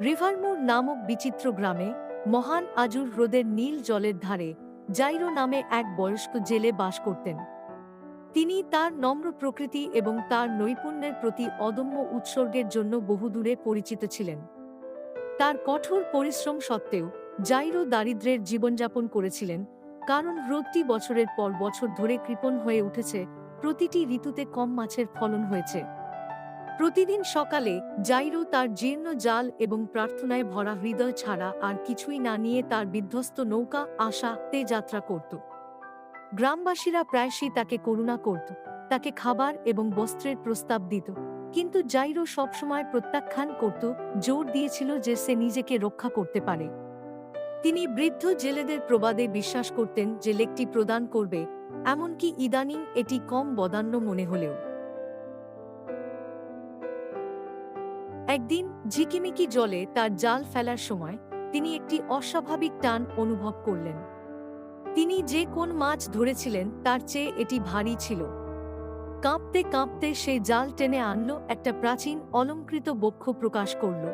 রিভারমুর নামক বিচিত্র গ্রামে মহান আজুর হ্রদের নীল জলের ধারে জাইরো নামে এক বয়স্ক জেলে বাস করতেন। তিনি তার নম্র প্রকৃতি এবং তার নৈপুণ্যের প্রতি অদম্য উৎসর্গের জন্য বহুদূরে পরিচিত ছিলেন। তার কঠোর পরিশ্রম সত্ত্বেও জাইরো দারিদ্র্যের জীবনযাপন করেছিলেন, কারণ হ্রদটি বছরের পর বছর ধরে কৃপণ হয়ে উঠেছে, প্রতিটি ঋতুতে কম মাছের ফলন হয়েছে। প্রতিদিন সকালে জাইরো তার জীর্ণ জাল এবং প্রার্থনায় ভরা হৃদয় ছাড়া আর কিছুই না নিয়ে তার বিধ্বস্ত নৌকা আশাতে যাত্রা করত। গ্রামবাসীরা প্রায়শই তাকে করুণা করত, তাকে খাবার এবং বস্ত্রের প্রস্তাব দিত, কিন্তু জাইরো সবসময় প্রত্যাখ্যান করত, জোর দিয়েছিল যে সে নিজেকে রক্ষা করতে পারে। তিনি বৃদ্ধ জেলেদের প্রবাদে বিশ্বাস করতেন যে লেকটি প্রদান করবে, এমনকি ইদানিং এটি কম বদান্য মনে হলেও। একদিন ঝিকিমিকি জলে তার জাল ফেলার সময় তিনি একটি অস্বাভাবিক টান অনুভব করলেন। তিনি যে কোন মাছ ধরেছিলেন তার চেয়ে এটি ভারী ছিল। কাঁপতে কাঁপতে সে জাল টেনে আনল, একটা প্রাচীন অলংকৃত বক্ষ প্রকাশ করল।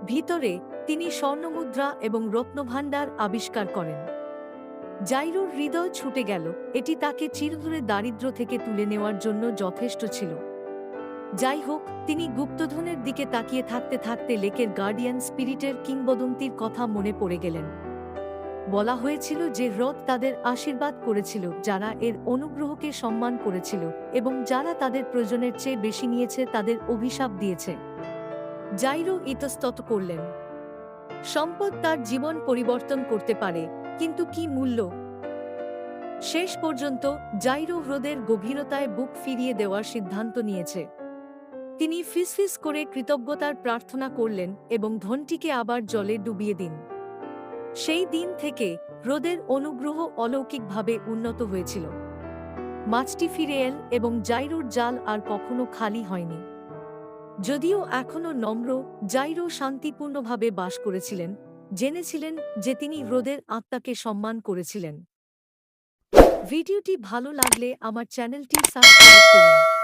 ভিতরে তিনি স্বর্ণমুদ্রা এবং রত্নভাণ্ডার আবিষ্কার করেন। জাইরোর হৃদয় ছুটে গেল, এটি তাকে চিরধরে দারিদ্র্য থেকে তুলে নেওয়ার জন্য যথেষ্ট ছিল। যাই হোক, তিনি গুপ্তধনের দিকে তাকিয়ে থাকতে থাকতে লেকের গার্ডিয়ান স্পিরিটের কিংবদন্তির কথা মনে পড়ে গেলেন। বলা হয়েছিল যে হ্রদ তাদের আশীর্বাদ করেছিল যারা এর অনুগ্রহকে সম্মান করেছিল, এবং যারা তাদের প্রয়োজনের চেয়ে বেশি নিয়েছে তাদের অভিশাপ দিয়েছে। জাইরো ইতস্তত করলেন। সম্পদ তার জীবন পরিবর্তন করতে পারে, কিন্তু কি মূল্য? শেষ পর্যন্ত জাইরো হ্রদের গভীরতায় বুক ফিরিয়ে দেওয়ার সিদ্ধান্ত নিয়েছে। তিনি ফিসফিস করে কৃতজ্ঞতার প্রার্থনা করলেন এবং ধনটিকে আবার জলে ডুবিয়ে দিন। সেই দিন থেকে হ্রদের অনুগ্রহ অলৌকিকভাবে উন্নত হয়েছিল। মাছটি ফিরে এল এবং জাইরোর জাল আর কখনো খালি হয়নি। যদিও এখনও নম্র, জাইরো শান্তিপূর্ণভাবে বাস করেছিলেন, জেনেছিলেন যে তিনি হ্রদের আত্মাকে সম্মান করেছিলেন। ভিডিওটি ভালো লাগলে আমার চ্যানেলটি সাবস্ক্রাইব করুন।